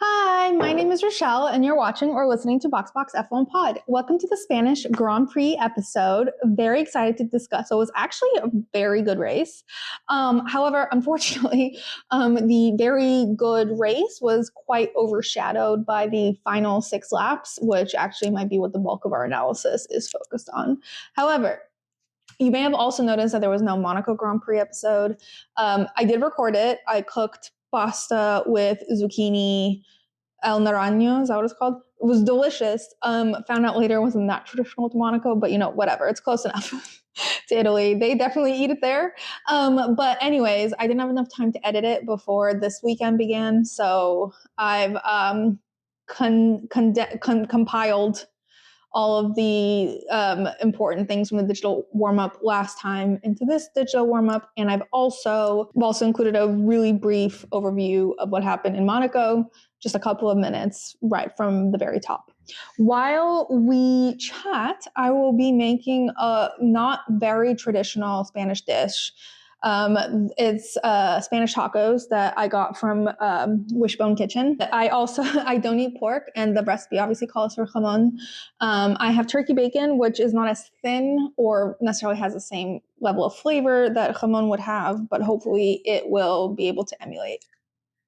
Hi, my name is Rochelle, and you're watching or listening to Box F1 Pod. Welcome to the Spanish Grand Prix episode. Very excited to discuss. So it was actually a very good race. However, unfortunately, the very good race was quite overshadowed by the final 6 laps, which actually might be what the bulk of our analysis is focused on. However, you may have also noticed that there was no Monaco Grand Prix episode. I did record it. I cooked pasta with zucchini El Naranjo, is that what it's called? It was delicious. Found out later it wasn't that traditional to Monaco, but whatever. It's close enough to Italy. They definitely eat it there. But anyways, I didn't have enough time to edit it before this weekend began, so I've compiled all of the important things from the digital warm-up last time into this digital warm-up, and I've also included a really brief overview of what happened in Monaco, just a couple of minutes right from the very top. While we chat, I will be making a not very traditional Spanish dish. It's Spanish tacos that I got from Wishbone Kitchen. I don't eat pork, and the recipe obviously calls for jamon. I have turkey bacon, which is not as thin or necessarily has the same level of flavor that jamon would have, but hopefully it will be able to emulate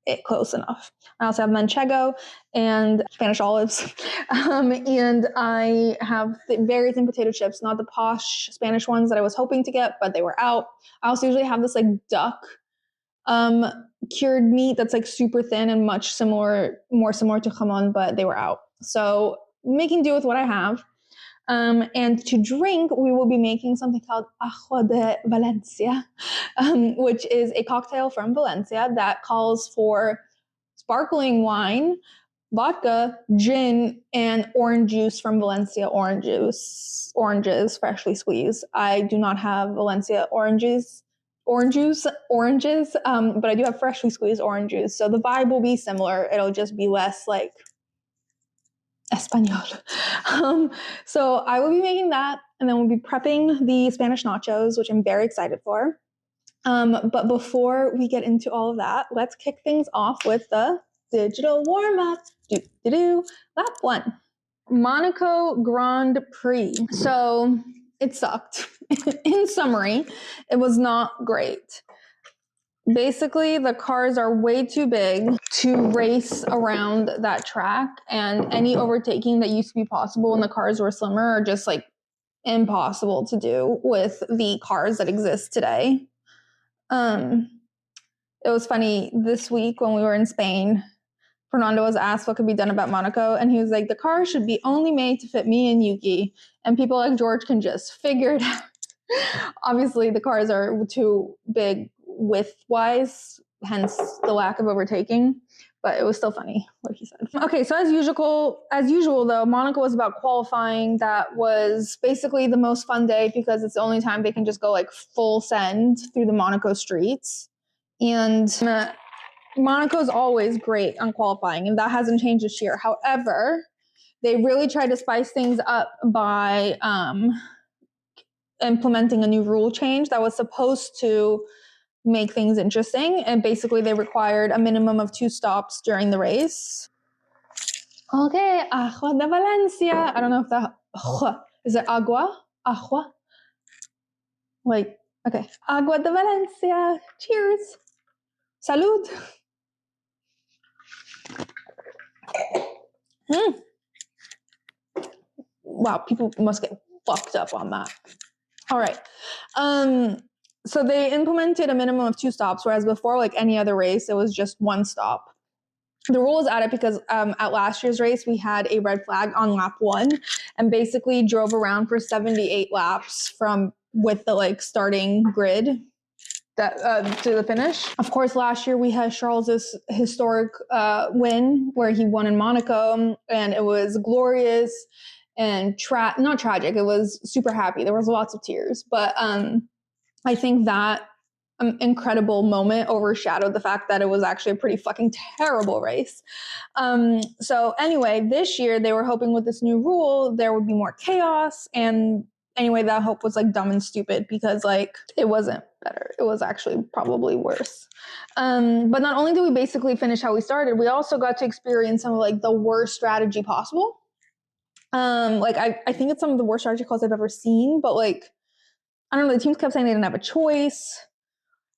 it close enough. I also have manchego and Spanish olives. And I have very thin potato chips, not the posh Spanish ones that I was hoping to get, but they were out. I also usually have this duck cured meat that's super thin and more similar to jamon, but they were out. So making do with what I have. And to drink, we will be making something called Agua de Valencia, which is a cocktail from Valencia that calls for sparkling wine, vodka, gin, and orange juice from Valencia oranges, freshly squeezed. I do not have Valencia oranges, but I do have freshly squeezed orange juice. So the vibe will be similar. It'll just be less Espanol. So I will be making that, and then we'll be prepping the Spanish nachos, which I'm very excited for. But before we get into all of that, let's kick things off with the digital warm-up. Lap 1. Monaco Grand Prix. So it sucked. In summary, it was not great. Basically, the cars are way too big to race around that track, and any overtaking that used to be possible when the cars were slimmer are just impossible to do with the cars that exist today. It was funny this week when we were in Spain. Fernando was asked what could be done about Monaco, and he was like, the car should be only made to fit me and Yuki, and people like George can just figure it out. Obviously, the cars are too big width-wise, hence the lack of overtaking, but it was still funny what he said. Okay, so as usual though, Monaco was about qualifying. That was basically the most fun day because it's the only time they can just go full send through the Monaco streets. And Monaco's always great on qualifying, and that hasn't changed this year. However, they really tried to spice things up by implementing a new rule change that was supposed to make things interesting, and basically they required a minimum of 2 stops during the race. Okay, Agua de Valencia. I don't know if that is it agua? Okay. Agua de Valencia. Cheers. Salud. Wow, people must get fucked up on that. All right. So they implemented a minimum of 2 stops, whereas before, any other race, it was just 1 stop. The rule is added because at last year's race, we had a red flag on lap 1 and basically drove around for 78 laps with the starting grid to the finish. Of course, last year we had Charles's historic win where he won in Monaco, and it was glorious and not tragic. It was super happy. There was lots of tears, but I think that incredible moment overshadowed the fact that it was actually a pretty fucking terrible race. So anyway, this year they were hoping with this new rule there would be more chaos, and anyway, that hope was like dumb and stupid because like it wasn't better. It was actually probably worse. But not only did we basically finish how we started, we also got to experience some of like the worst strategy possible. Like I think it's some of the worst strategy calls I've ever seen, but like, I don't know, the teams kept saying they didn't have a choice.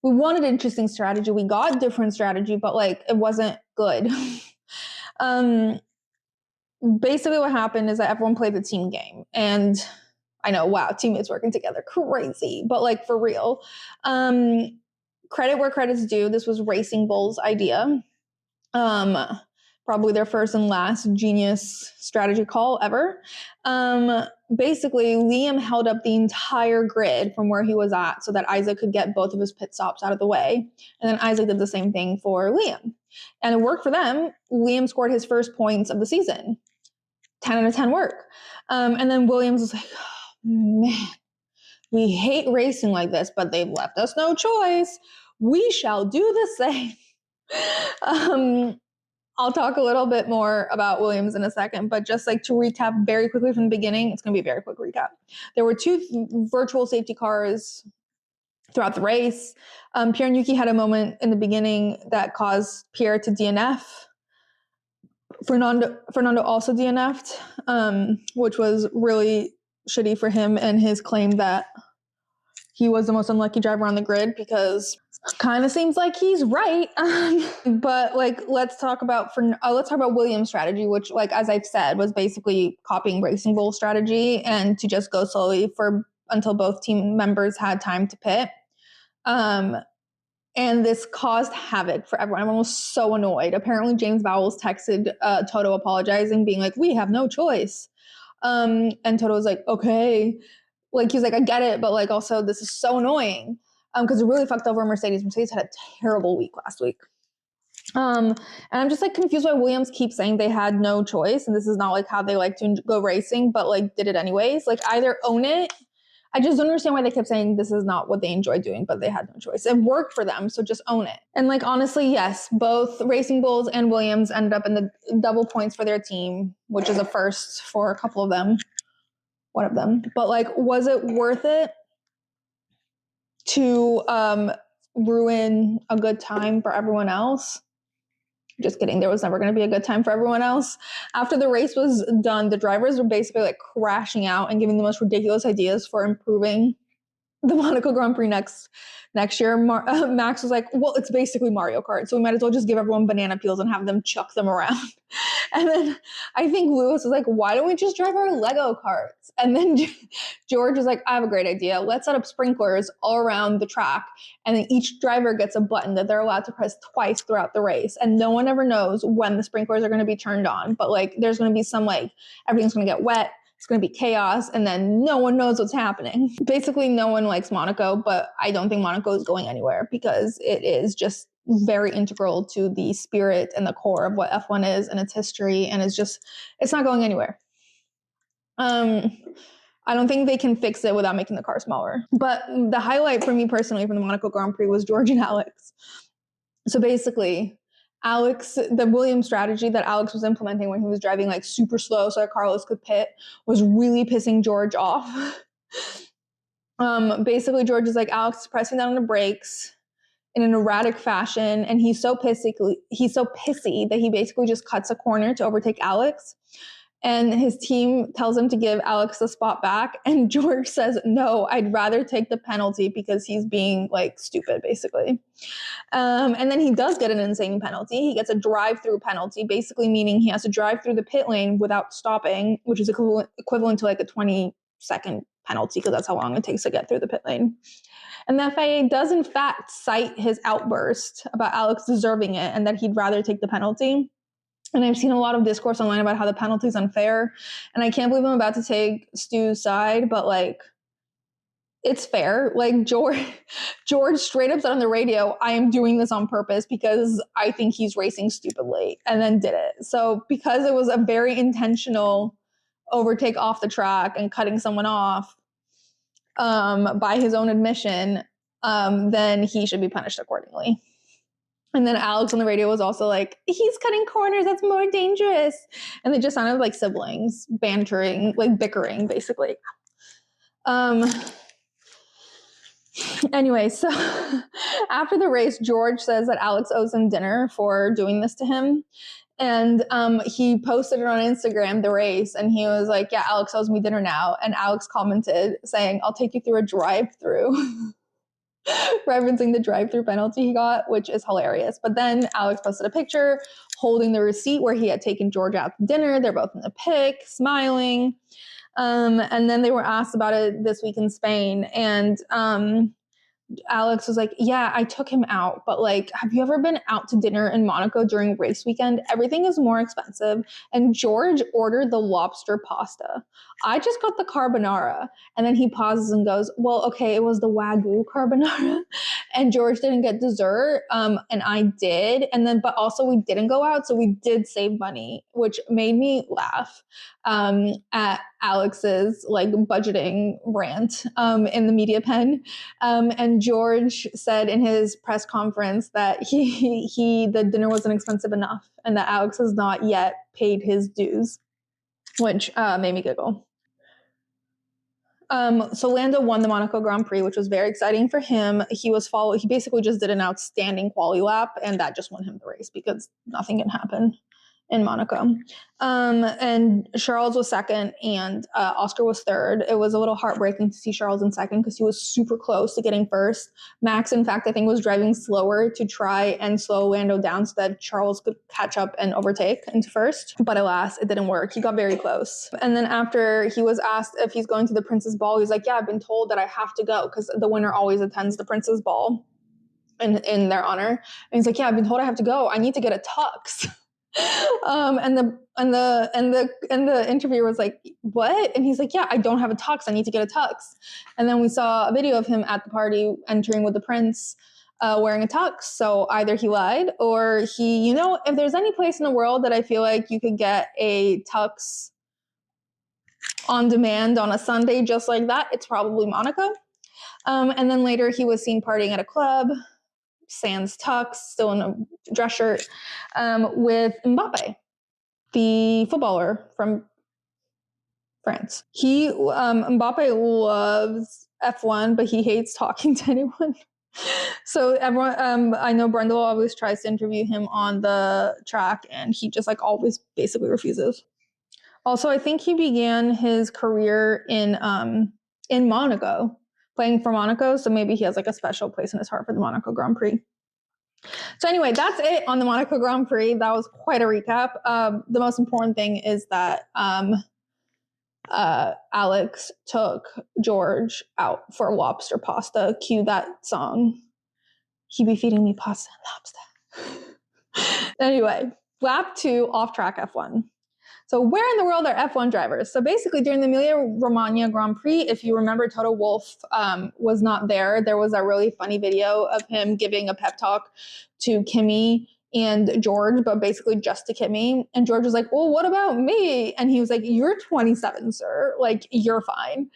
We wanted interesting strategy. We got different strategy, but like it wasn't good. Basically what happened is that everyone played the team game, and I know, wow, teammates working together, crazy, but like for real. Credit where credit's due. This was Racing Bull's idea. Probably their first and last genius strategy call ever. Basically, Liam held up the entire grid from where he was at so that Isaac could get both of his pit stops out of the way. And then Isaac did the same thing for Liam. And it worked for them. Liam scored his first points of the season. 10 out of 10 work. And then Williams was like, oh, man, we hate racing like this, but they've left us no choice. We shall do the same. I'll talk a little bit more about Williams in a second, but just like to recap very quickly from the beginning, it's going to be a very quick recap. There were 2 virtual safety cars throughout the race. Pierre and Yuki had a moment in the beginning that caused Pierre to DNF. Fernando also DNF'd, which was really shitty for him and his claim that he was the most unlucky driver on the grid, because kind of seems like he's right. But like, let's talk about Williams' strategy, which, like, as I've said, was basically copying Racing Bull's strategy and to just go slowly until both team members had time to pit. And this caused havoc for everyone. Everyone was so annoyed. Apparently, James Vowles texted Toto apologizing, being like, we have no choice. And Toto was like, okay. Like, he's like, I get it, but like, also, this is so annoying. Because it really fucked over Mercedes. Mercedes had a terrible week last week. And I'm just like confused why Williams keeps saying they had no choice. And this is not like how they like to go racing, but like did it anyways. Like, either own it. I just don't understand why they kept saying this is not what they enjoy doing, but they had no choice. It worked for them, so just own it. And like, honestly, yes, both Racing Bulls and Williams ended up in the double points for their team, which is a first for a couple of them, one of them. But like, was it worth it to ruin a good time for everyone else? Just kidding. There was never going to be a good time for everyone else. After the race was done, the drivers were basically like crashing out and giving the most ridiculous ideas for improving the Monaco Grand Prix next year. Max was like, well, it's basically Mario Kart, so we might as well just give everyone banana peels and have them chuck them around. And then I think Lewis was like, why don't we just drive our Lego carts? And then George was like, I have a great idea. Let's set up sprinklers all around the track, and then each driver gets a button that they're allowed to press twice throughout the race, and no one ever knows when the sprinklers are going to be turned on. But like, there's going to be some, like, everything's going to get wet. It's going to be chaos, and then no one knows what's happening. Basically, no one likes Monaco, but I don't think Monaco is going anywhere because it is just very integral to the spirit and the core of what F1 is and its history, and it's not going anywhere. I don't think they can fix it without making the car smaller. But the highlight for me personally from the Monaco Grand Prix was George and Alex. So basically, the Williams strategy that Alex was implementing when he was driving like super slow so that Carlos could pit was really pissing George off. Basically, George is like, Alex is pressing down on the brakes in an erratic fashion, and he's so pissy that he basically just cuts a corner to overtake Alex. And his team tells him to give Alex the spot back. And George says, no, I'd rather take the penalty because he's being like stupid, basically. And then he does get an insane penalty. He gets a drive-through penalty, basically meaning he has to drive through the pit lane without stopping, which is equivalent to like a 20-second penalty, because that's how long it takes to get through the pit lane. And the FIA does in fact cite his outburst about Alex deserving it and that he'd rather take the penalty. And I've seen a lot of discourse online about how the penalty is unfair. And I can't believe I'm about to take Stu's side, but like, it's fair. Like, George straight up said on the radio, I am doing this on purpose because I think he's racing stupidly, and then did it. So because it was a very intentional overtake off the track and cutting someone off by his own admission, then he should be punished accordingly. And then Alex on the radio was also like, he's cutting corners, that's more dangerous. And they just sounded like siblings, bantering, like bickering, basically. Anyway, so after the race, George says that Alex owes him dinner for doing this to him. And he posted it on Instagram, the race, and he was like, yeah, Alex owes me dinner now. And Alex commented saying, I'll take you through a drive-through, referencing the drive-through penalty he got, which is hilarious. But then Alex posted a picture holding the receipt where he had taken George out to dinner. They're both in the pic, smiling. And then they were asked about it this week in Spain. And Alex was like, yeah, I took him out, but like, have you ever been out to dinner in Monaco during race weekend? Everything is more expensive. And George ordered the lobster pasta. I just got the carbonara. And then he pauses and goes, well, okay, it was the Wagyu carbonara. And George didn't get dessert. And I did. And then, but also we didn't go out. So we did save money, which made me laugh at Alex's like budgeting rant in the media pen. And George said in his press conference that the dinner wasn't expensive enough and that Alex has not yet paid his dues, which made me giggle. So Lando won the Monaco Grand Prix, which was very exciting for him. He basically just did an outstanding quali lap, and that just won him the race because nothing can happen in Monaco. And Charles was second and Oscar was third. It was a little heartbreaking to see Charles in second because he was super close to getting first. Max, in fact, I think was driving slower to try and slow Lando down so that Charles could catch up and overtake into first. But alas, it didn't work. He got very close. And then after he was asked if he's going to the Prince's Ball, he's like, yeah, I've been told that I have to go because the winner always attends the Prince's Ball in their honor. And he's like, yeah, I've been told I have to go. I need to get a tux. And the interviewer was like, what? And he's like, yeah, I don't have a tux. I need to get a tux. And then we saw a video of him at the party entering with the prince wearing a tux. So either he lied or if there's any place in the world that I feel like you could get a tux on demand on a Sunday just like that, it's probably Monaco. And then later he was seen partying at a club, sans tux, still in a dress shirt, with Mbappe, the footballer from France. Mbappe loves F1, but he hates talking to anyone. So everyone, I know Brendel always tries to interview him on the track, and he just like always basically refuses. Also, I think he began his career in Monaco, playing for Monaco, so maybe he has like a special place in his heart for the Monaco Grand Prix. So anyway, that's it on the Monaco Grand Prix. That was quite a recap. The most important thing is that Alex took George out for lobster pasta. Cue that song. He be feeding me pasta and lobster. Anyway, lap 2, off-track F1. So where in the world are F1 drivers? So basically during the Emilia-Romagna Grand Prix, if you remember, Toto Wolff was not there. There was a really funny video of him giving a pep talk to Kimi and George, but basically just to Kimi. And George was like, well, what about me? And he was like, you're 27, sir. Like, you're fine,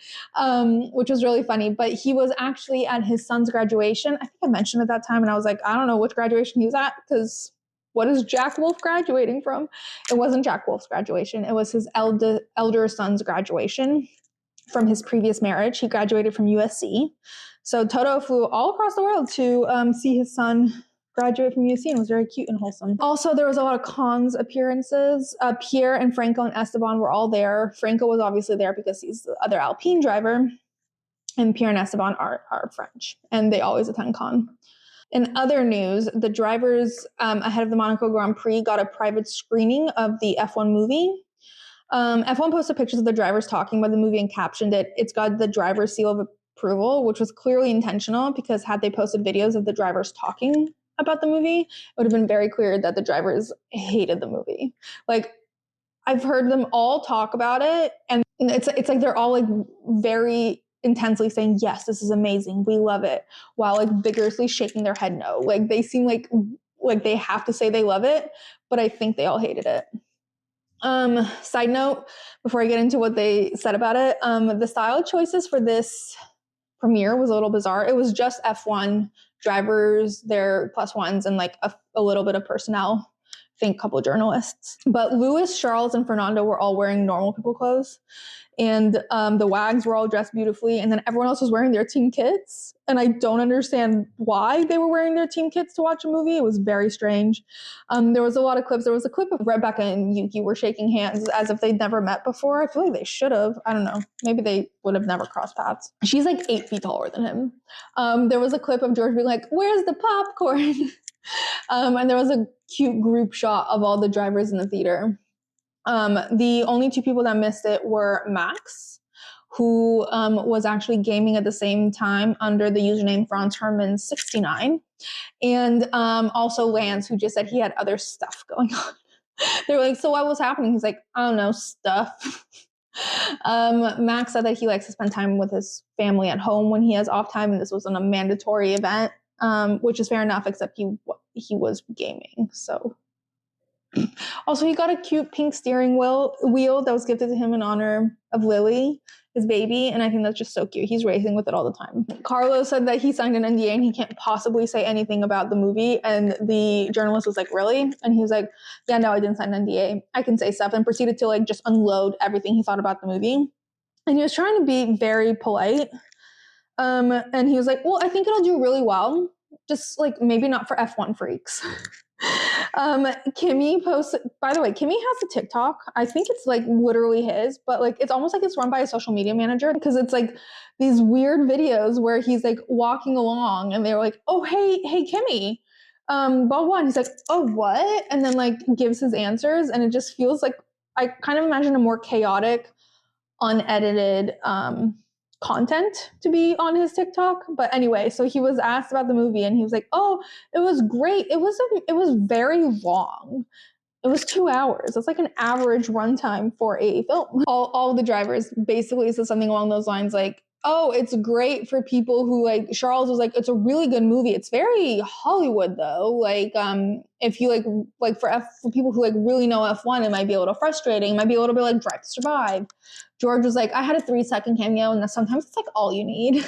which was really funny. But he was actually at his son's graduation. I think I mentioned at that time. And I was like, I don't know which graduation he was at because what is Jack Wolff graduating from? It wasn't Jack Wolff's graduation. It was his elder son's graduation from his previous marriage. He graduated from USC. So Toto flew all across the world to see his son graduate from USC, and it was very cute and wholesome. Also, there was a lot of cons appearances. Pierre and Franco and Esteban were all there. Franco was obviously there because he's the other Alpine driver, and Pierre and Esteban are French, and they always attend con. In other news, the drivers ahead of the Monaco Grand Prix got a private screening of the F1 movie. F1 posted pictures of the drivers talking about the movie and captioned it, "It's got the driver's seal of approval," which was clearly intentional because had they posted videos of the drivers talking about the movie, it would have been very clear that the drivers hated the movie. Like, I've heard them all talk about it, and it's like they're all like very intensely saying, yes, this is amazing, we love it, while like vigorously shaking their head no. Like, they seem like they have to say they love it, but I think they all hated it. Side note, before I get into what they said about it, the style choices for this premiere was a little bizarre. It was just F1 drivers, their plus ones, and like a little bit of personnel think a couple of journalists. But Louis, Charles, and Fernando were all wearing normal people clothes. And the WAGs were all dressed beautifully. And then everyone else was wearing their team kits. And I don't understand why they were wearing their team kits to watch a movie. It was very strange. There was a lot of clips. There was a clip of Rebecca and Yuki were shaking hands as if they'd never met before. I feel like they should have. I don't know. Maybe they would have never crossed paths. She's like 8 feet taller than him. There was a clip of George being like, "Where's the popcorn?" And there was a cute group shot of all the drivers in the theater. The only 2 people that missed it were Max, who was actually gaming at the same time under the username Franz Herman 69, and also Lance, who just said he had other stuff going on. They were like, "So what was happening?" He's like, "I don't know, stuff." Max said that he likes to spend time with his family at home when he has off time, and this wasn't a mandatory event, which is fair enough, except he was gaming, so. Also, he got a cute pink steering wheel that was gifted to him in honor of Lily, his baby, and I think that's just so cute. He's racing with it all the time. Carlos said that he signed an NDA and he can't possibly say anything about the movie, and the journalist was like, "Really?" And he was like, "Yeah, no, I didn't sign an NDA. I can say stuff," and proceeded to like just unload everything he thought about the movie. And he was trying to be very polite. And he was like, "Well, I think it'll do really well. Just like maybe not for F1 freaks." Kimmy posted, by the way, Kimmy has a TikTok. I think it's like literally his, but like it's almost like it's run by a social media manager, because it's like these weird videos where he's like walking along and they're like, "Oh, hey Kimmy, blah blah," and he's like, "Oh, what?" And then like gives his answers, and it just feels like, I kind of imagine a more chaotic, unedited content to be on his TikTok. But anyway, so he was asked about the movie and he was like, "Oh, it was great. It was very long. It was 2 hours. It's like an average runtime for a film." All the drivers basically said something along those lines like, "Oh, it's great for people who like," Charles was like, "It's a really good movie. It's very Hollywood though. Like, if you like for people who like really know F1, it might be a little frustrating. It might be a little bit like Drive to Survive." George was like, "I had a 3-second cameo, and sometimes it's like all you need."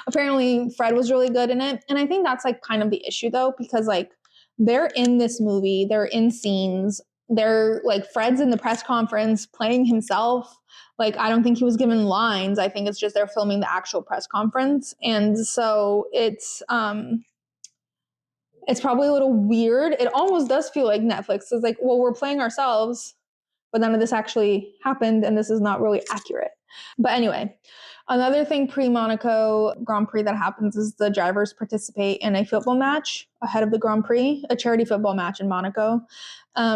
Apparently, Fred was really good in it. And I think that's like kind of the issue though, because like they're in this movie, they're in scenes, they're like, Fred's in the press conference playing himself. Like, I don't think he was given lines. I think it's just they're filming the actual press conference. And so it's probably a little weird. It almost does feel like Netflix is like, "Well, we're playing ourselves, but none of this actually happened, and this is not really accurate." But anyway, another thing pre-Monaco Grand Prix that happens is the drivers participate in a football match ahead of the Grand Prix, a charity football match in Monaco.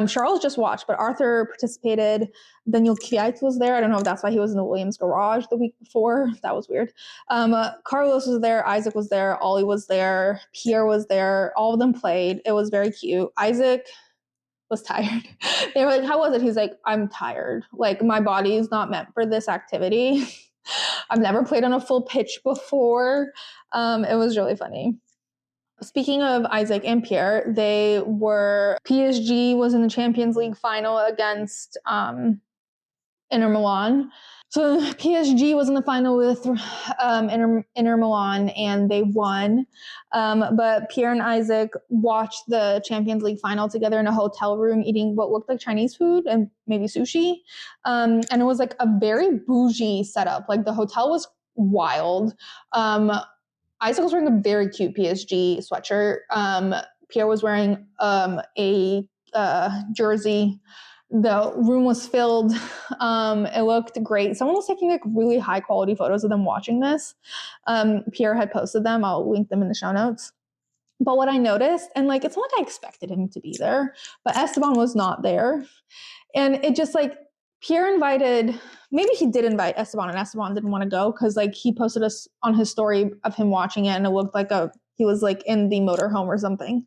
Charles just watched, but Arthur participated. Daniel Kvyat was there. I don't know if that's why he was in the Williams garage the week before. That was weird. Carlos was there. Isaac was there. Ollie was there. Pierre was there. All of them played. It was very cute. Isaac was tired. They were like, "How was it?" He's like, "I'm tired. Like, my body is not meant for this activity. I've never played on a full pitch before." It was really funny. Speaking of Isaac and Pierre, PSG was in the Champions League final against Inter Milan. So PSG was in the final with Inter Milan, and they won. But Pierre and Isaac watched the Champions League final together in a hotel room, eating what looked like Chinese food and maybe sushi. And it was like a very bougie setup. Like, the hotel was wild. Isaac was wearing a very cute PSG sweatshirt. Pierre was wearing a jersey. The room was filled. It looked great. Someone was taking like really high quality photos of them watching this. Pierre had posted them. I'll link them in the show notes. But what I noticed, and like, it's not like I expected him to be there, but Esteban was not there. And it just like, Pierre invited, maybe he did invite Esteban, and Esteban didn't want to go because like he posted us on his story of him watching it, and it looked like he was like in the motorhome or something,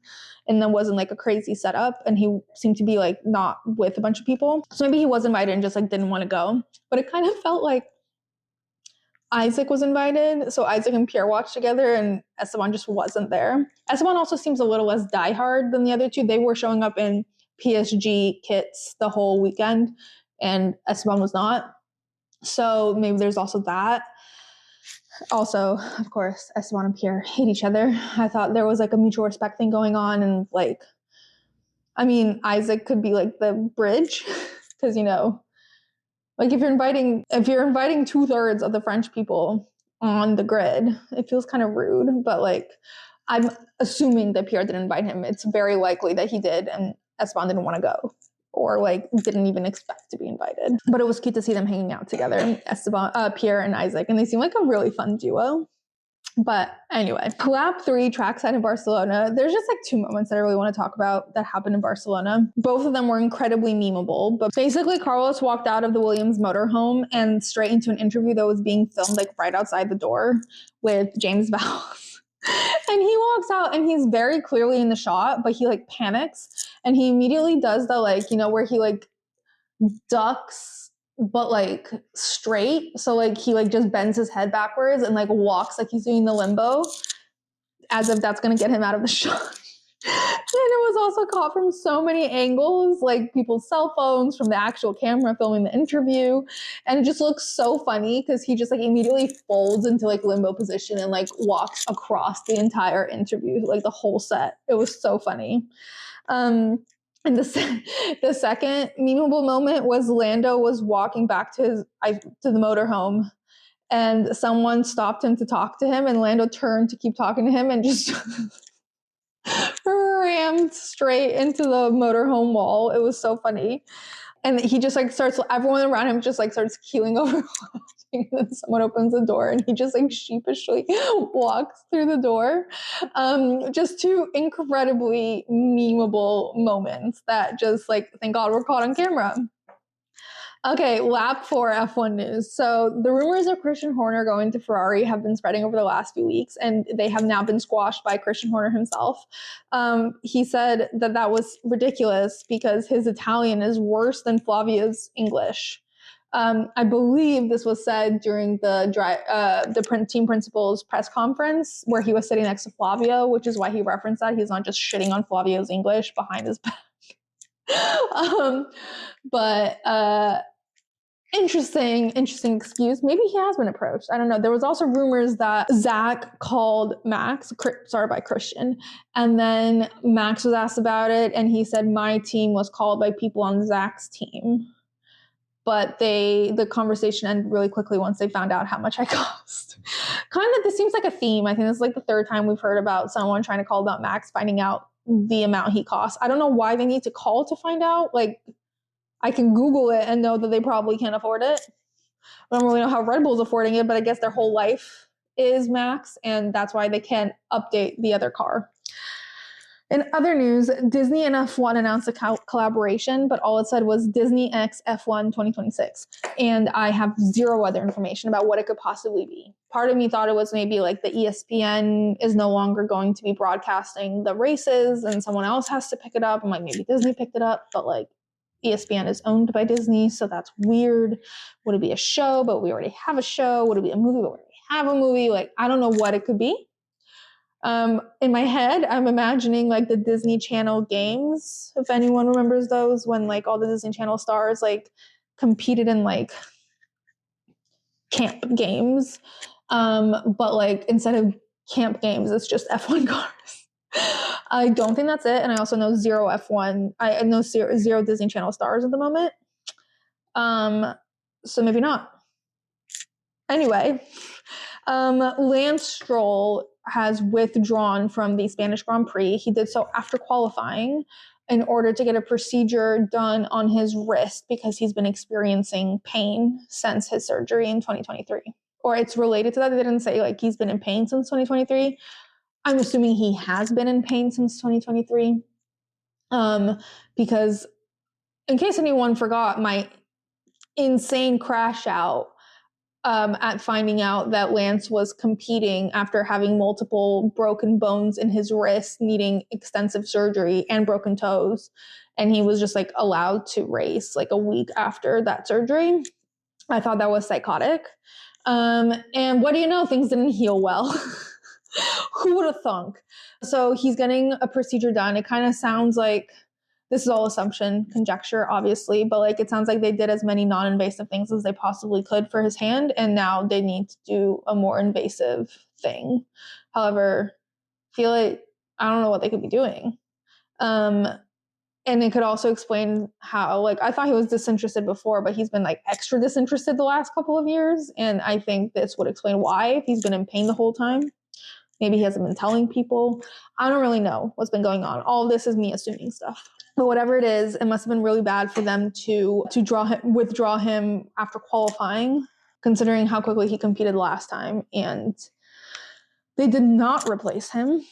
and then wasn't like a crazy setup, and he seemed to be like not with a bunch of people. So maybe he was invited and just like didn't want to go. But it kind of felt like Isaac was invited, so Isaac and Pierre watched together, and Esteban just wasn't there. Esteban also seems a little less diehard than the other two. They were showing up in PSG kits the whole weekend, and Esteban was not. So maybe there's also that. Also, of course, Esteban and Pierre hate each other. I thought there was like a mutual respect thing going on, and like I mean, Isaac could be like the bridge because, you know, like if you're inviting 2/3 of the French people on the grid, it feels kind of rude, but like I'm assuming that Pierre didn't invite him. It's very likely that he did and Esteban didn't want to go or like didn't even expect to be invited. But it was cute to see them hanging out together, Pierre and Isaac, and they seem like a really fun duo. But anyway, lap 3 trackside in Barcelona. There's just like 2 moments that I really want to talk about that happened in Barcelona. Both of them were incredibly memeable, but basically Carlos walked out of the Williams motorhome and straight into an interview that was being filmed like right outside the door with James Vowles. And he walks out and he's very clearly in the shot, but he like panics and he immediately does the like, you know, where he like ducks but like straight, so like he like just bends his head backwards and like walks like he's doing the limbo as if that's going to get him out of the shot. And it was also caught from so many angles, like people's cell phones, from the actual camera filming the interview, and it just looks so funny because he just like immediately folds into like limbo position and like walks across the entire interview, like the whole set. It was so funny. And the second memeable moment was Lando was walking back to the motorhome, and someone stopped him to talk to him, and Lando turned to keep talking to him and just rammed straight into the motorhome wall. It was so funny. And he just like everyone around him just like starts keeling over laughing, and then someone opens the door and he just like sheepishly walks through the door. Just 2 incredibly memeable moments that just like, thank God were caught on camera. Okay, lap 4 F1 news. So the rumors of Christian Horner going to Ferrari have been spreading over the last few weeks, and they have now been squashed by Christian Horner himself. He said that was ridiculous because his Italian is worse than Flavia's English. I believe this was said during the team principal's press conference where he was sitting next to Flavio, which is why he referenced that. He's not just shitting on Flavio's English behind his back. But interesting excuse. Maybe he has been approached. I don't know. There was also rumors that Zach called Max, started by Christian, and then Max was asked about it, and he said, my team was called by people on Zach's team. But the conversation ended really quickly once they found out how much I cost. Kind of, this seems like a theme. I think this is like the 3rd time we've heard about someone trying to call about Max finding out the amount he costs. I don't know why they need to call to find out. Like, I can Google it and know that they probably can't afford it. I don't really know how Red Bull's affording it, but I guess their whole life is Max, and that's why they can't update the other car. In other news, Disney and F1 announced a collaboration, but all it said was Disney X F1 2026. And I have zero other information about what it could possibly be. Part of me thought it was maybe like the ESPN is no longer going to be broadcasting the races and someone else has to pick it up. I'm like, maybe Disney picked it up, but like ESPN is owned by Disney, so that's weird. Would it be a show, but we already have a show? Would it be a movie, but we already have a movie? Like, I don't know what it could be. In my head, I'm imagining like the Disney Channel games, if anyone remembers those, when like all the Disney Channel stars like competed in like camp games. But like instead of camp games, it's just F1 cars. I don't think that's it. And I also know zero F1. I know zero Disney Channel stars at the moment. So maybe not. Anyway, Lance Stroll has withdrawn from the Spanish Grand Prix. He did so after qualifying in order to get a procedure done on his wrist because he's been experiencing pain since his surgery in 2023. Or it's related to that. They didn't say like he's been in pain since 2023. I'm assuming he has been in pain since 2023. Because in case anyone forgot, my insane crash out at finding out that Lance was competing after having multiple broken bones in his wrist, needing extensive surgery and broken toes. And he was just like allowed to race like a week after that surgery. I thought that was psychotic. And what do you know? Things didn't heal well. Who would have thunk? So he's getting a procedure done. It kind of sounds like, this is all assumption, conjecture, obviously, but like it sounds like they did as many non-invasive things as they possibly could for his hand, and now they need to do a more invasive thing. However, I feel like I don't know what they could be doing. And it could also explain how, like, I thought he was disinterested before, but he's been like extra disinterested the last couple of years. And I think this would explain why, if he's been in pain the whole time. Maybe he hasn't been telling people. I don't really know what's been going on. All of this is me assuming stuff. But whatever it is, it must have been really bad for them to withdraw him after qualifying, considering how quickly he competed last time. And they did not replace him.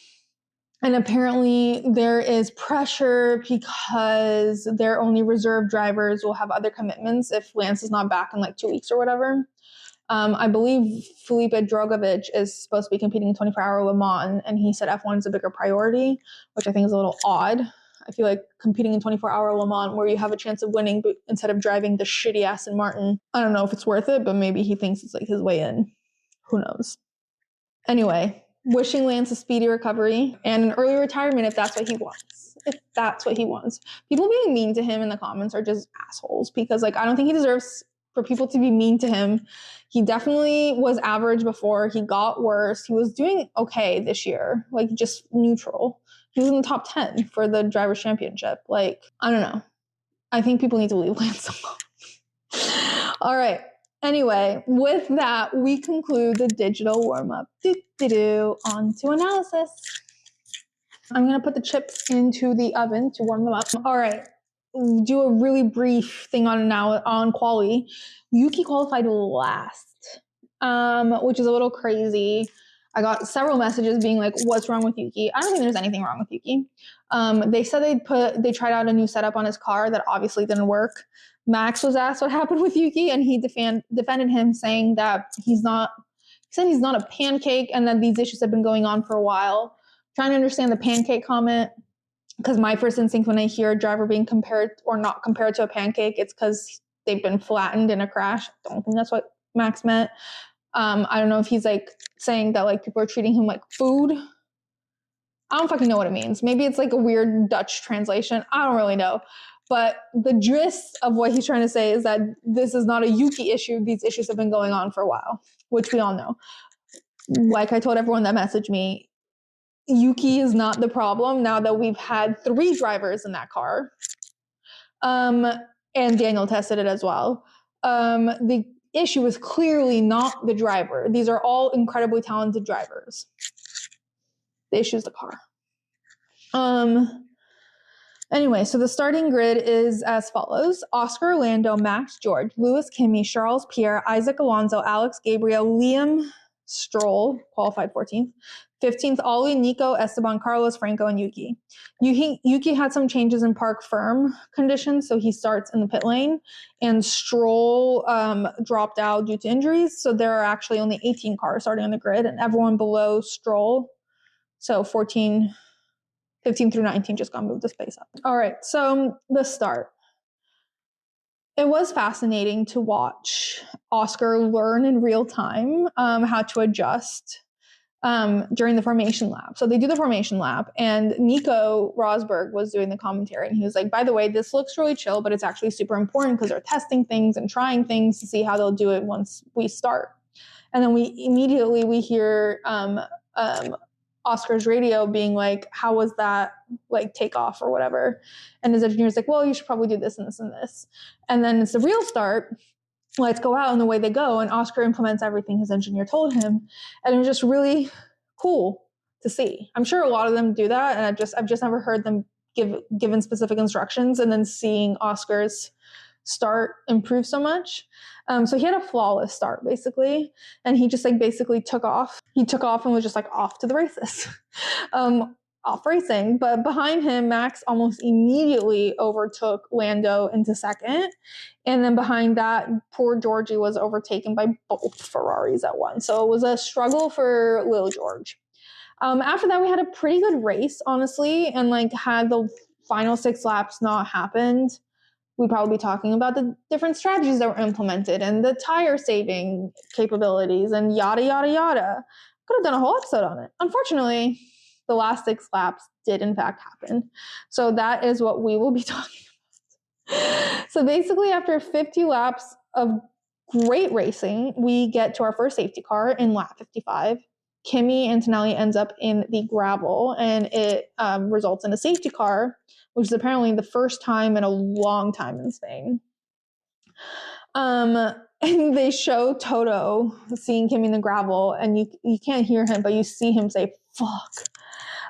And apparently there is pressure because their only reserve drivers will have other commitments if Lance is not back in like 2 weeks or whatever. I believe Felipe Drogovic is supposed to be competing in 24-hour Le Mans, and he said F1 is a bigger priority, which I think is a little odd. I feel like competing in 24-hour Le Mans where you have a chance of winning but instead of driving the shitty Aston Martin, I don't know if it's worth it, but maybe he thinks it's like his way in. Who knows? Anyway, wishing Lance a speedy recovery and an early retirement if that's what he wants. If that's what he wants. People being mean to him in the comments are just assholes because, like, I don't think he deserves for people to be mean to him. He definitely was average before. He got worse. He was doing okay this year, like just neutral. He was in the top 10 for the Drivers' Championship. Like, I don't know. I think people need to leave Lance alone. All right. Anyway, with that, we conclude the digital warm-up. On to analysis. I'm going to put the chips into the oven to warm them up. All right. Do a really brief thing on quali. Yuki qualified last, which is a little crazy. I got several messages being like, what's wrong with Yuki? I don't think there's anything wrong with Yuki. They said they tried out a new setup on his car that obviously didn't work. Max was asked what happened with Yuki, and he defended him, saying that he's not a pancake and that these issues have been going on for a while. Trying to understand the pancake comment, because my first instinct when I hear a driver being compared or not compared to a pancake, it's because they've been flattened in a crash. I don't think that's what Max meant. I don't know if he's like saying that like people are treating him like food. I don't fucking know what it means. Maybe it's like a weird Dutch translation. I don't really know. But the gist of what he's trying to say is that this is not a Yuki issue. These issues have been going on for a while, which we all know. Like I told everyone that messaged me, Yuki is not the problem now that we've had 3 drivers in that car. And Daniel tested it as well. The issue is clearly not the driver. These are all incredibly talented drivers. The issue is the car. Anyway, so the starting grid is as follows. Oscar, Lando, Max, George, Lewis, Kimi, Charles, Pierre, Isaac Alonso, Alex, Gabriel, Liam, Stroll, qualified 14th. 15th, Ollie, Nico, Esteban, Carlos, Franco, and Yuki. Yuki had some changes in park firm conditions, so he starts in the pit lane. And Stroll dropped out due to injuries, so there are actually only 18 cars starting on the grid, and everyone below Stroll, so 15 through 19, just got moved the space up. All right, so the start. It was fascinating to watch Oscar learn in real time how to adjust during the formation lap. So they do the formation lap, and Nico Rosberg was doing the commentary, and he was like, by the way, this looks really chill, but it's actually super important because they're testing things and trying things to see how they'll do it once we start. And then we hear Oscar's radio being like, how was that like takeoff or whatever? And his engineer's like, well, you should probably do this and this and this. And then it's the real start. Lights go out and the way they go, and Oscar implements everything his engineer told him. And it was just really cool to see. I'm sure a lot of them do that, and I've just never heard them given specific instructions, and then seeing Oscar's start improve so much. So he had a flawless start basically, and he just like basically took off. He took off and was just like off to the races. Off racing, but behind him, Max almost immediately overtook Lando into second. And then behind that, poor Georgie was overtaken by both Ferraris at once. So it was a struggle for Lil George. After that, we had a pretty good race, honestly. And like had the final 6 laps not happened, we'd probably be talking about the different strategies that were implemented and the tire saving capabilities and yada, yada, yada. Could have done a whole episode on it. Unfortunately, the last 6 laps did in fact happen. So that is what we will be talking about. So basically after 50 laps of great racing, we get to our first safety car in lap 55. Kimi Antonelli ends up in the gravel, and it results in a safety car, which is apparently the first time in a long time in Spain. And they show Toto seeing Kimi in the gravel, and you can't hear him, but you see him say, fuck.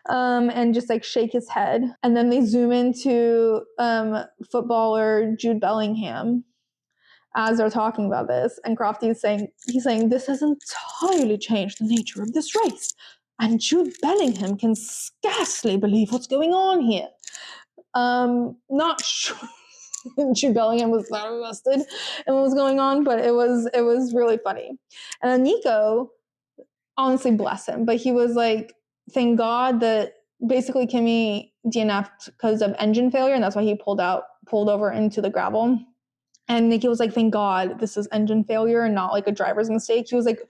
And just like shake his head. And then they zoom into footballer Jude Bellingham as they're talking about this. And Crofty's saying, this has entirely changed the nature of this race. And Jude Bellingham can scarcely believe what's going on here. Not sure Jude Bellingham was that invested in what was going on, but it was really funny. And then Nico, honestly, bless him, but he was like, thank God that basically Kimi DNF'd because of engine failure, and that's why he pulled over into the gravel. And Nicky was like, thank God this is engine failure and not like a driver's mistake. He was like,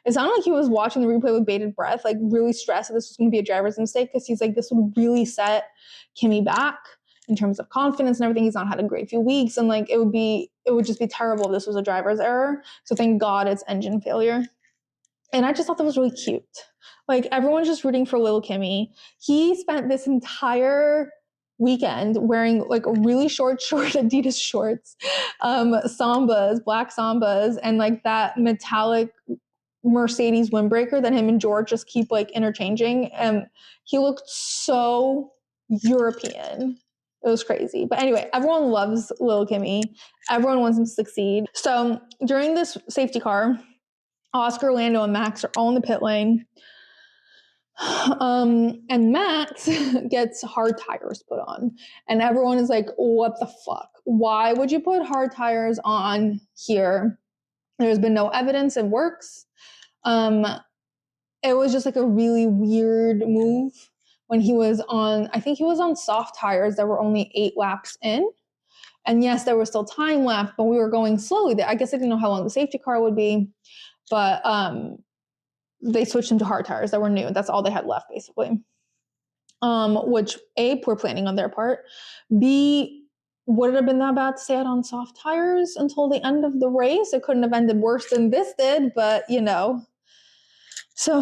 it sounded like he was watching the replay with bated breath, like really stressed that this was going to be a driver's mistake, because he's like, this would really set Kimi back in terms of confidence and everything. He's not had a great few weeks, and like it would just be terrible if this was a driver's error. So thank God it's engine failure. And I just thought that was really cute. Like, everyone's just rooting for little Kimi. He spent this entire weekend wearing like really short Adidas shorts, black Sambas, and like that metallic Mercedes windbreaker that him and George just keep like interchanging. And he looked so European. It was crazy. But anyway, everyone loves little Kimi. Everyone wants him to succeed. So during this safety car, Oscar, Lando, and Max are all in the pit lane. And Max gets hard tires put on. And everyone is like, what the fuck? Why would you put hard tires on here? There's been no evidence it works. It was just like a really weird move when he was on, I think he was on soft tires that were only 8 laps in. And yes, there was still time left, but we were going slowly. I guess I didn't know how long the safety car would be, but they switched into hard tires that were new. That's all they had left, basically. Which A, poor planning on their part. B, would it have been that bad to stay out on soft tires until the end of the race? It couldn't have ended worse than this did, but you know. So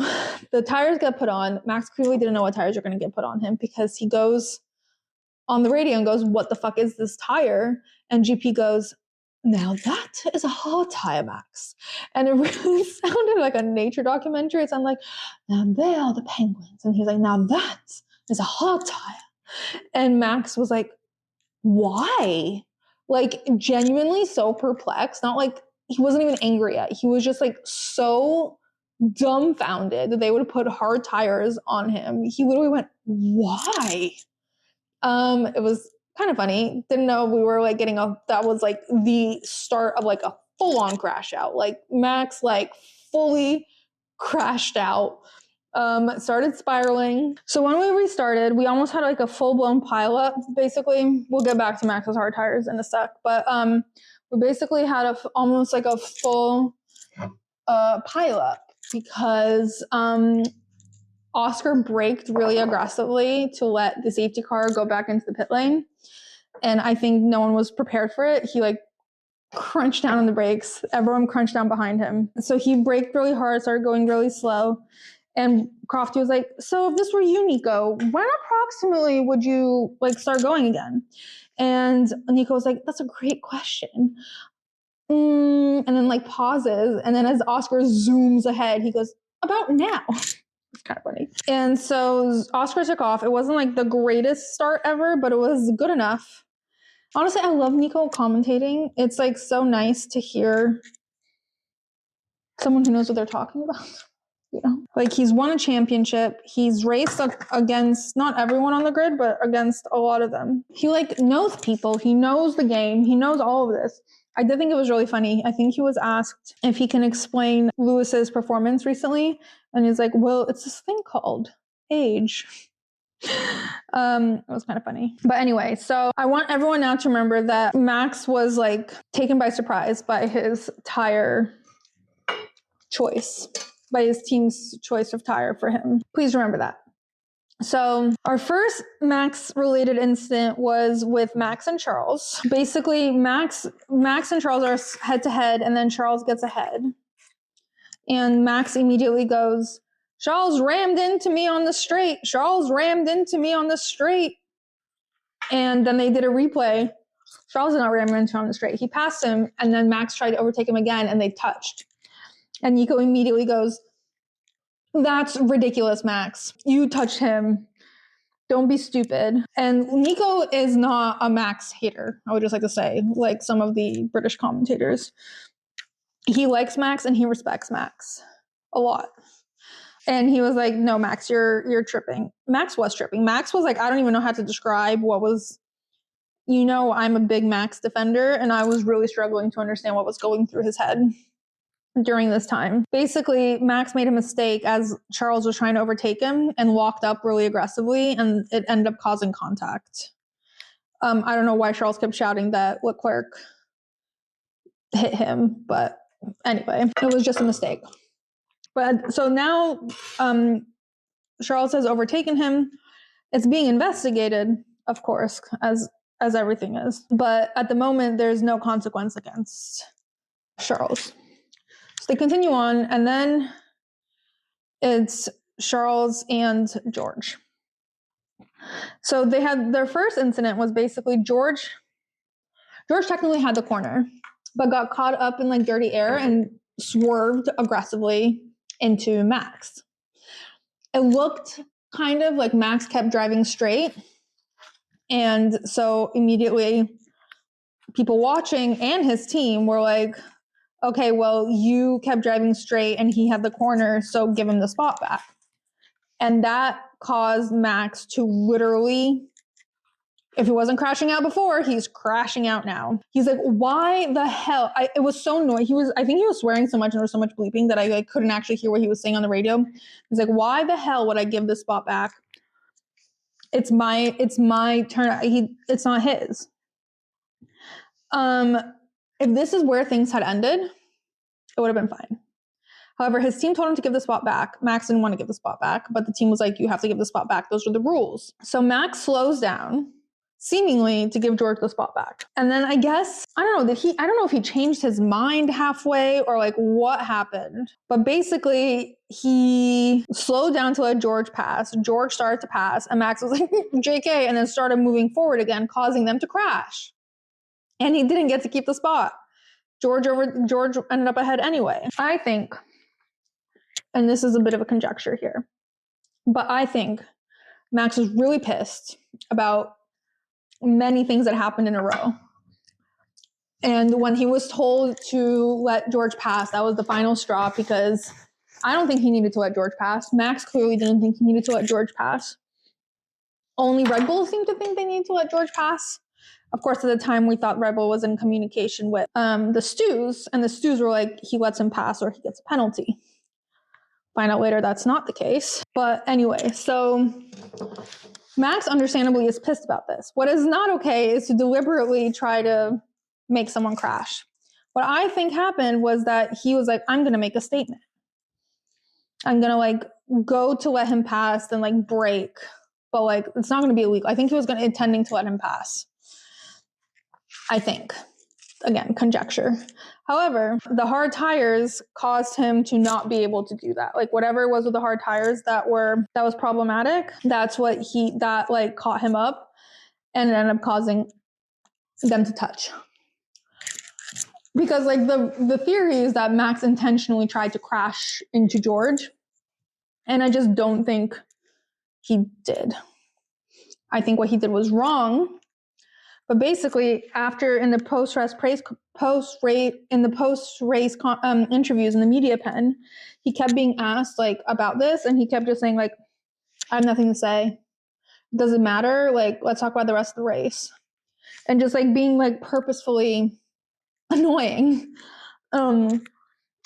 the tires got put on. Max clearly didn't know what tires are going to get put on him, because he goes on the radio and goes, what the fuck is this tire? And GP goes, now that is a hard tire, Max. And it really sounded like a nature documentary. It sounded like, now they are the penguins. And he's like, now that is a hard tire. And Max was like, why? Like, genuinely so perplexed. Not like, he wasn't even angry yet. He was just like so dumbfounded that they would put hard tires on him. He literally went, why? It was kind of funny. Didn't know we were like that was like the start of like a full-on crash out. Like Max like fully crashed out, started spiraling. So when we restarted, we almost had like a full-blown pileup. Basically, we'll get back to Max's hard tires in a sec, but we basically had almost like a full pileup, because Oscar braked really aggressively to let the safety car go back into the pit lane. And I think no one was prepared for it. He like crunched down on the brakes. Everyone crunched down behind him. So he braked really hard, started going really slow. And Crofty was like, so if this were you, Nico, when approximately would you like start going again? And Nico was like, that's a great question. And then like pauses. And then as Oscar zooms ahead, he goes, about now. It's kind of funny. And so Oscar took off. It wasn't like the greatest start ever, but it was good enough. Honestly, I love Nico commentating. It's like so nice to hear someone who knows what they're talking about. You know, like he's won a championship. He's raced against not everyone on the grid, but against a lot of them. He like knows people. He knows the game. He knows all of this. I did think it was really funny. I think he was asked if he can explain Lewis's performance recently. And he's like, well, it's this thing called age. It was kind of funny. But anyway, so I want everyone now to remember that Max was like taken by surprise by his tire choice, by his team's choice of tire for him. Please remember that. So our first Max-related incident was with Max and Charles. Basically, Max and Charles are head-to-head, and then Charles gets ahead. And Max immediately goes, Charles rammed into me on the straight. Charles rammed into me on the straight. And then they did a replay. Charles did not ram into him on the straight. He passed him, and then Max tried to overtake him again, and they touched. And Nico immediately goes, that's ridiculous, Max. You touched him. Don't be stupid. And Nico is not a Max hater, I would just like to say, like some of the British commentators. He likes Max and he respects Max a lot. And he was like, no, Max, you're tripping. Max was tripping. Max was like, I don't even know how to describe what was, I'm a big Max defender, and I was really struggling to understand what was going through his head during this time. Basically, Max made a mistake as Charles was trying to overtake him and walked up really aggressively, and it ended up causing contact. I don't know why Charles kept shouting that Leclerc hit him, but anyway, it was just a mistake. But so now Charles has overtaken him. It's being investigated, of course, as everything is. But at the moment, there's no consequence against Charles. So they continue on, and then it's Charles and George. So they had their first incident was basically George technically had the corner, but got caught up in like dirty air and swerved aggressively into Max. It looked kind of like Max kept driving straight. And so immediately people watching and his team were like, okay, well, you kept driving straight and he had the corner, so give him the spot back. And that caused Max to literally, if he wasn't crashing out before, he's crashing out now. He's like, why the hell? It was so annoying. I think he was swearing so much and there was so much bleeping that I couldn't actually hear what he was saying on the radio. He's like, why the hell would I give this spot back? It's my turn. It's not his. If this is where things had ended, it would have been fine. However, his team told him to give the spot back. Max didn't want to give the spot back, but the team was like, you have to give the spot back. Those are the rules. So Max slows down, seemingly to give George the spot back. And then I guess, I don't know if he changed his mind halfway or like what happened. But basically, he slowed down to let George pass. George started to pass, and Max was like, JK, and then started moving forward again, causing them to crash. And he didn't get to keep the spot. George ended up ahead anyway. I think, and this is a bit of a conjecture here, but I think Max was really pissed about many things that happened in a row. And when he was told to let George pass, that was the final straw, because I don't think he needed to let George pass. Max clearly didn't think he needed to let George pass. Only Red Bull seemed to think they needed to let George pass. Of course, at the time, we thought Red Bull was in communication with the Stews, and the Stews were like, he lets him pass or he gets a penalty. Find out later that's not the case. But anyway, so Max understandably is pissed about this. What is not okay is to deliberately try to make someone crash. What I think happened was that he was like, I'm going to make a statement. I'm going to like go to let him pass and like brake, but like it's not going to be illegal. I think he was intending to let him pass. I think. Again, conjecture. However, the hard tires caused him to not be able to do that. Like whatever it was with the hard tires that was problematic, that's what that caught him up and it ended up causing them to touch. Because like the theory is that Max intentionally tried to crash into George, and I just don't think he did. I think what he did was wrong. But basically, after in the post-race interviews in the media pen, he kept being asked like about this, and he kept just saying like, "I have nothing to say. Does it matter? Like, let's talk about the rest of the race," and just like being like purposefully annoying. And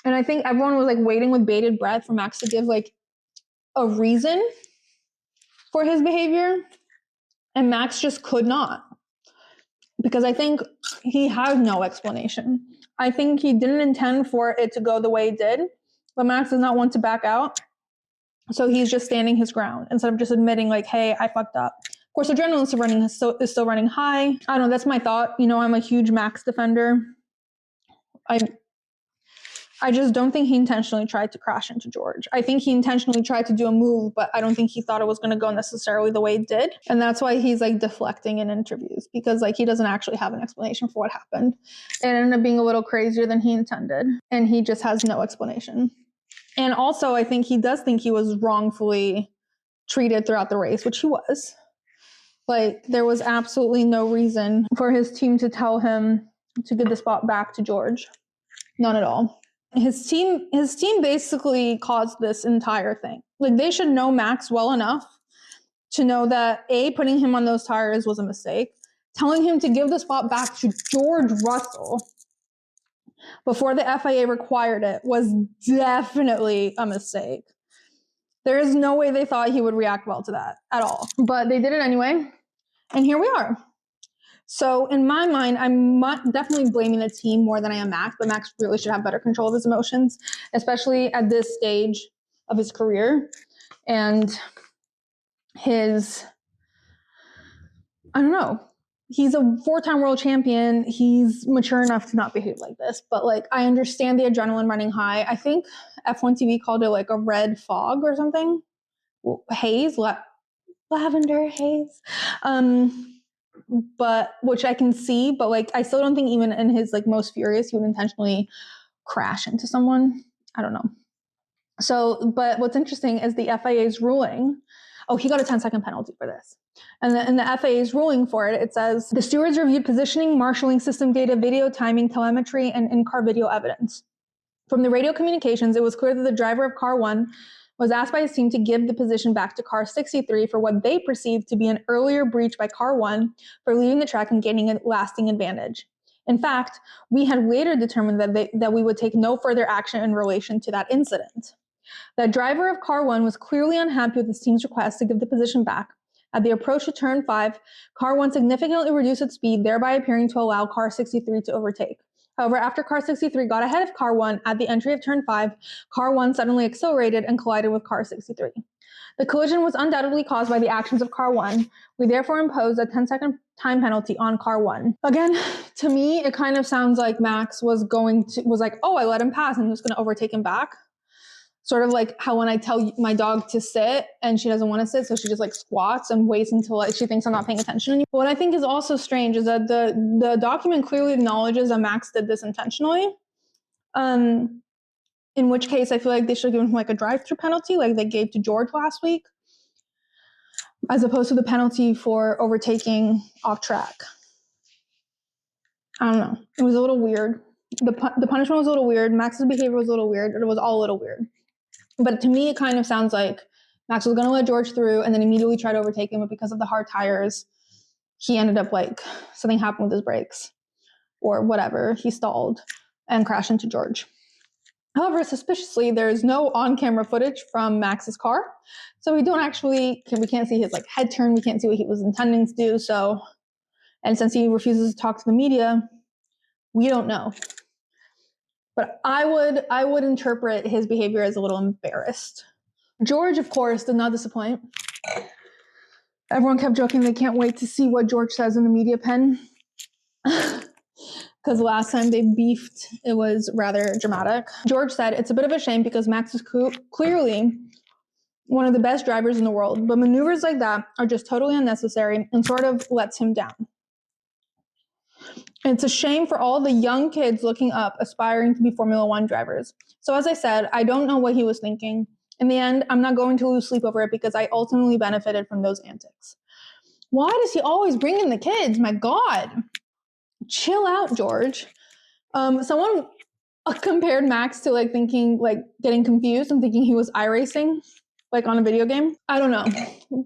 I think everyone was like waiting with bated breath for Max to give like a reason for his behavior, and Max just could not. Because I think he had no explanation. I think he didn't intend for it to go the way it did, but Max does not want to back out. So he's just standing his ground instead of just admitting like, hey, I fucked up. Of course, adrenaline is still running high. I don't know, that's my thought. I'm a huge Max defender. I just don't think he intentionally tried to crash into George. I think he intentionally tried to do a move, but I don't think he thought it was going to go necessarily the way it did. And that's why he's like deflecting in interviews, because like he doesn't actually have an explanation for what happened. It ended up being a little crazier than he intended, and he just has no explanation. And also, I think he does think he was wrongfully treated throughout the race, which he was. Like, there was absolutely no reason for his team to tell him to give the spot back to George. None at all. His team basically caused this entire thing. Like, they should know Max well enough to know that A, putting him on those tires was a mistake. Telling him to give the spot back to George Russell before the FIA required it was definitely a mistake. There is no way they thought he would react well to that at all. But they did it anyway, and here we are. So in my mind, I'm definitely blaming the team more than I am Max, but Max really should have better control of his emotions, especially at this stage of his career. And his, I don't know, he's a 4-time world champion. He's mature enough to not behave like this, but like, I understand the adrenaline running high. I think F1 TV called it like a red fog or something. Haze, lavender haze. But which I can see, but like I still don't think even in his like most furious he would intentionally crash into someone. I don't know. So, but what's interesting is the FIA's ruling. Oh, he got a 10-second penalty for this. And in the FIA's ruling for it, it says the stewards reviewed positioning, marshalling system data, video timing, telemetry, and in-car video evidence. From the radio communications, it was clear that the driver of car 1 was asked by his team to give the position back to car 63 for what they perceived to be an earlier breach by car 1 for leaving the track and gaining a lasting advantage. In fact, we had later determined that we would take no further action in relation to that incident. The driver of car 1 was clearly unhappy with his team's request to give the position back. At the approach to turn 5, car 1 significantly reduced its speed, thereby appearing to allow car 63 to overtake. However, after car 63 got ahead of car 1 at the entry of turn 5, car 1 suddenly accelerated and collided with car 63. The collision was undoubtedly caused by the actions of car 1. We therefore imposed a 10-second time penalty on car 1. Again, to me, it kind of sounds like Max was like, oh, I let him pass and he was going to overtake him back. Sort of like how when I tell my dog to sit and she doesn't want to sit, so she just like squats and waits until like she thinks I'm not paying attention anymore. What I think is also strange is that the document clearly acknowledges that Max did this intentionally. In which case I feel like they should give him like a drive-through penalty like they gave to George last week, as opposed to the penalty for overtaking off track. I don't know. It was a little weird. The punishment was a little weird. Max's behavior was a little weird. It was all a little weird. But to me, it kind of sounds like Max was going to let George through and then immediately tried to overtake him. But because of the hard tires, he ended up like something happened with his brakes or whatever. He stalled and crashed into George. However, suspiciously, there's no on-camera footage from Max's car. So we can't see his like head turn. We can't see what he was intending to do. So, and since he refuses to talk to the media, we don't know. But I would interpret his behavior as a little embarrassed. George, of course, did not disappoint. Everyone kept joking they can't wait to see what George says in the media pen. Because last time they beefed, it was rather dramatic. George said, it's a bit of a shame because Max is clearly one of the best drivers in the world, but maneuvers like that are just totally unnecessary and sort of lets him down. It's a shame for all the young kids looking up, aspiring to be Formula One drivers. So as I said, I don't know what he was thinking. In the end, I'm not going to lose sleep over it because I ultimately benefited from those antics. Why does he always bring in the kids? My God. Chill out, George. Someone compared Max to like thinking, like getting confused and thinking he was iRacing, like on a video game. I don't know,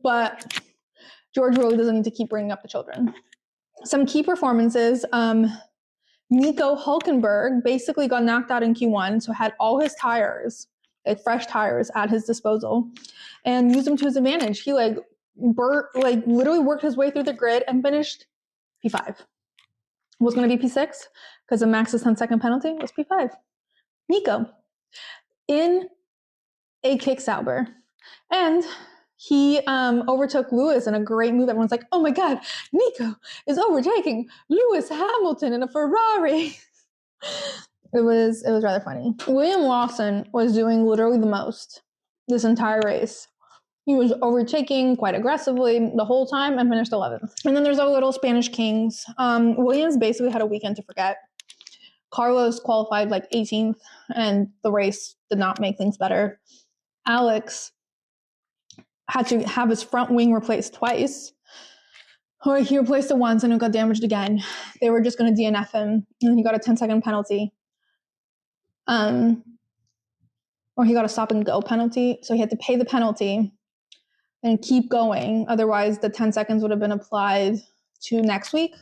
but George really doesn't need to keep bringing up the children. Some key performances. Nico Hulkenberg basically got knocked out in Q1, so had all his tires, like fresh tires, at his disposal, and used them to his advantage. He literally worked his way through the grid and finished P5. Was going to be P6 because of Max's 10-second penalty. Was P5. Nico in a kick Sauber, and he overtook Lewis in a great move. Everyone's like, oh my God, Nico is overtaking Lewis Hamilton in a Ferrari. It was rather funny. William Lawson was doing literally the most this entire race. He was overtaking quite aggressively the whole time and finished 11th. And then there's our little Spanish kings. Williams basically had a weekend to forget. Carlos qualified like 18th, and the race did not make things better. Alex had to have his front wing replaced twice. Or he replaced it once and it got damaged again. They were just going to DNF him, and then he got a 10-second penalty. Or he got a stop and go penalty, so he had to pay the penalty and keep going. Otherwise, the 10 seconds would have been applied to next week,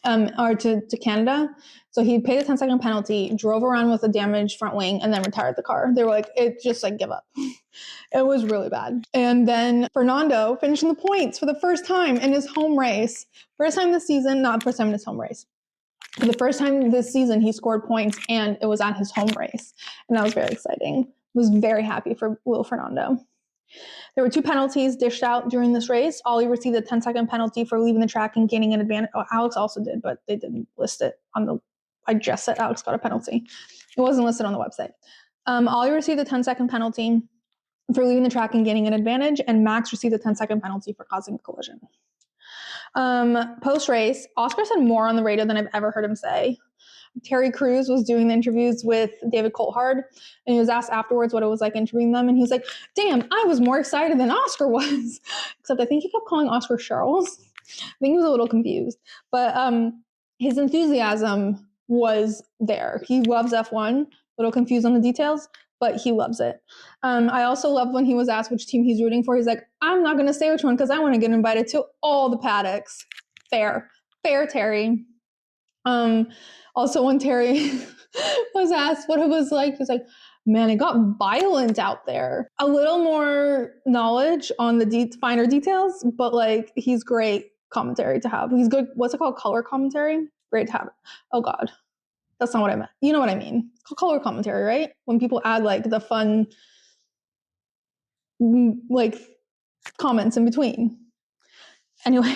or to Canada. So he paid a 10-second penalty, drove around with a damaged front wing, and then retired the car. They were like, it just like give up. It was really bad. And then Fernando finishing the points for the first time in his home race. First time this season, not first time in his home race. For the first time this season, he scored points, and it was at his home race. And that was very exciting. I was very happy for Will Fernando. There were 2 penalties dished out during this race. Ollie received a 10-second penalty for leaving the track and gaining an advantage. Oh, Alex also did, but they didn't list it on the... I just said Alex got a penalty. It wasn't listed on the website. Ollie received a 10-second penalty for leaving the track and gaining an advantage, and Max received a 10-second penalty for causing a collision. Post-race, Oscar said more on the radio than I've ever heard him say. Terry Crews was doing the interviews with David Coulthard, and he was asked afterwards what it was like interviewing them, and he was like, damn, I was more excited than Oscar was. Except I think he kept calling Oscar Charles. I think he was a little confused. But his enthusiasm was there. He loves F1, a little confused on the details, but he loves it. I also love when he was asked which team he's rooting for. He's like, I'm not going to say which one because I want to get invited to all the paddocks. Fair, Terry. Also, when Terry was asked what it was like, he was like, man, it got violent out there. A little more knowledge on the finer details, but like, he's great commentary to have. He's good. What's it called? Color commentary? Great to have. Oh God, that's not what I meant. You know what I mean? It's called color commentary, right? When people add like the fun, like comments in between. Anyway.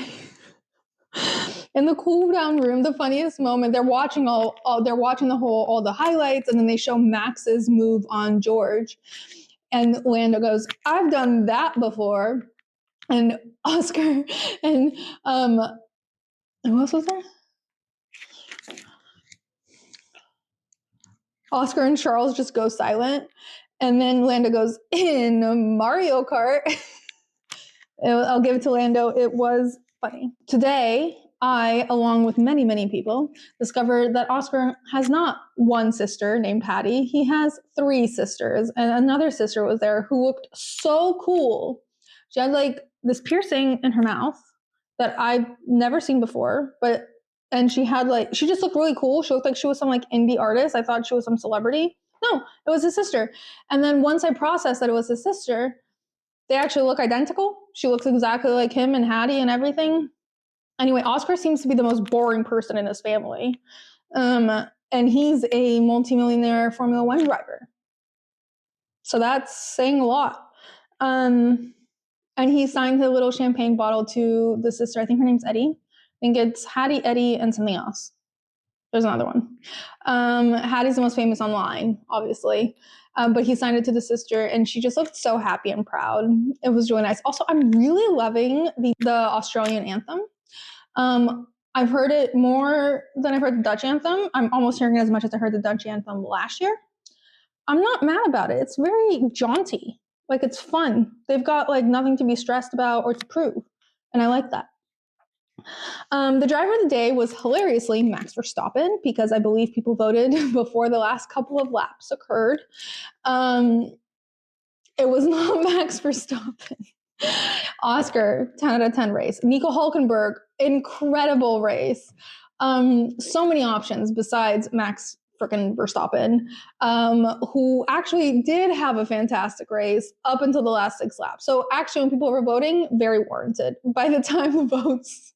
In the cool down room, the funniest moment, they're watching all the highlights, and then they show Max's move on George. And Lando goes, I've done that before. And Oscar and who else was there? Oscar and Charles just go silent. And then Lando goes, in Mario Kart. I'll give it to Lando. It was funny. Today, I, along with many, many people, discovered that Oscar has not one sister named Hattie. He has 3 sisters, and another sister was there who looked so cool. She had like this piercing in her mouth that I've never seen before, and she just looked really cool. She looked like she was some like indie artist. I thought she was some celebrity. No, it was his sister. And then once I processed that it was his sister, they actually look identical. She looks exactly like him and Hattie and everything. Anyway, Oscar seems to be the most boring person in his family. And he's a multimillionaire Formula One driver. So that's saying a lot. And he signed a little champagne bottle to the sister. I think her name's Eddie. I think it's Hattie, Eddie, and something else. There's another one. Hattie's the most famous online, obviously. But he signed it to the sister, and she just looked so happy and proud. It was really nice. Also, I'm really loving the Australian anthem. I've heard it more than I've heard the Dutch anthem. I'm almost hearing it as much as I heard the Dutch anthem last year. I'm not mad about it. It's very jaunty. Like, it's fun. They've got like nothing to be stressed about or to prove. And I like that. The driver of the day was hilariously Max Verstappen, because I believe people voted before the last couple of laps occurred. It was not Max Verstappen. Oscar, 10 out of 10 race. Nico Hulkenberg, incredible race. So many options besides Max freaking Verstappen, who actually did have a fantastic race up until the last 6 laps. So actually, when people were voting, very warranted. By the time the votes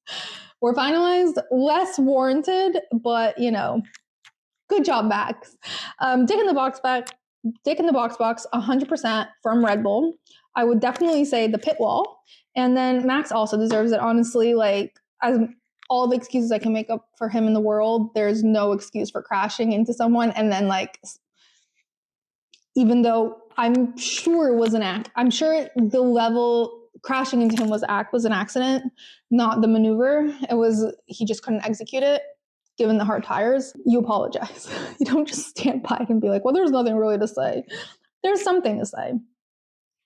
were finalized, less warranted, but good job, Max. Dick in the box box, 100% from Red Bull. I would definitely say the pit wall. And then Max also deserves it, honestly. Like, as all the excuses I can make up for him in the world, there's no excuse for crashing into someone. And then like, even though I'm sure it was I'm sure the level crashing into him was an accident, not the maneuver. He just couldn't execute it given the hard tires. You apologize. You don't just stand by and be like, well, there's nothing really to say. There's something to say.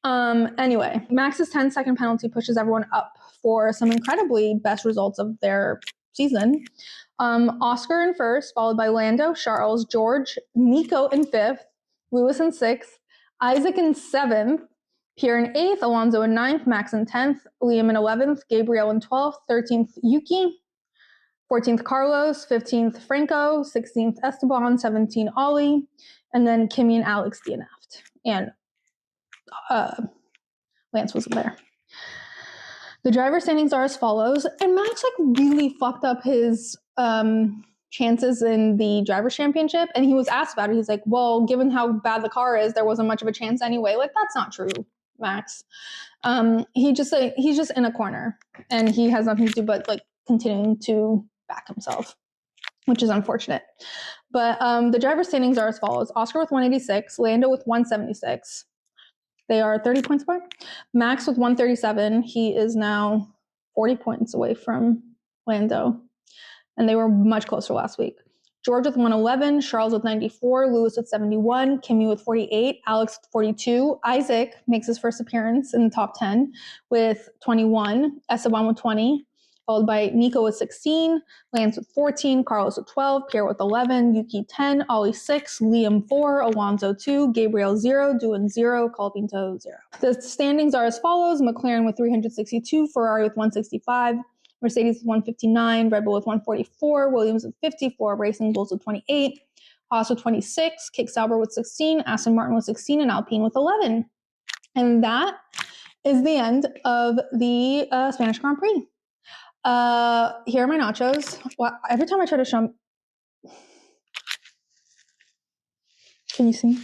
Anyway, Max's 10-second penalty pushes everyone up for some incredibly best results of their season. Oscar in first, followed by Lando, Charles, George, Nico in fifth, Lewis in sixth, Isaac in seventh, Pierre in eighth, Alonso in ninth, Max in 10th, Liam in 11th, Gabriel in 12th, 13th, Yuki, 14th, Carlos, 15th, Franco, 16th, Esteban, 17th, Ollie, and then Kimi and Alex DNF'd. And Lance wasn't there. The driver standings are as follows, and Max like really fucked up his chances in the Drivers' Championship, and he was asked about it. He's like, well, given how bad the car is, there wasn't much of a chance anyway. Like, that's not true, Max. He's just in a corner, and he has nothing to do but like continuing to back himself, which is unfortunate. But the driver standings are as follows: Oscar with 186, Lando with 176. They are 30 points apart. Max with 137. He is now 40 points away from Lando, and they were much closer last week. George with 111, Charles with 94, Lewis with 71, Kimi with 48, Alex with 42. Isaac makes his first appearance in the top 10 with 21, Esteban with 20, followed by Nico with 16, Lance with 14, Carlos with 12, Pierre with 11, Yuki 10, Ollie 6, Liam 4, Alonso 2, Gabriel 0, Doohan 0, Colapinto 0. The standings are as follows: McLaren with 362, Ferrari with 165, Mercedes with 159, Red Bull with 144, Williams with 54, Racing Bulls with 28, Haas with 26, Kick Sauber with 16, Aston Martin with 16, and Alpine with 11. And that is the end of the Spanish Grand Prix. Here are my nachos. Well, every time I try to show them, can you see?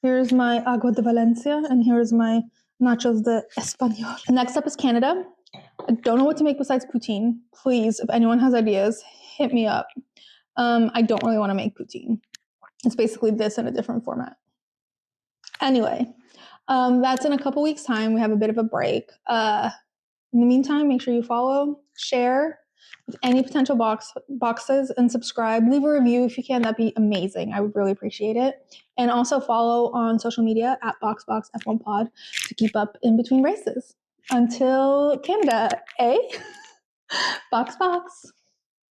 Here's my agua de Valencia, and here's my nachos de Español. Next up is Canada. I don't know what to make besides poutine. Please, if anyone has ideas, hit me up. I don't really want to make poutine. It's basically this in a different format. Anyway, that's in a couple weeks' time. We have a bit of a break. In the meantime, make sure you follow, share with any potential boxes, and subscribe. Leave a review if you can. That'd be amazing. I would really appreciate it. And also follow on social media at BoxBoxF1Pod to keep up in between races. Until Canada, eh? Box.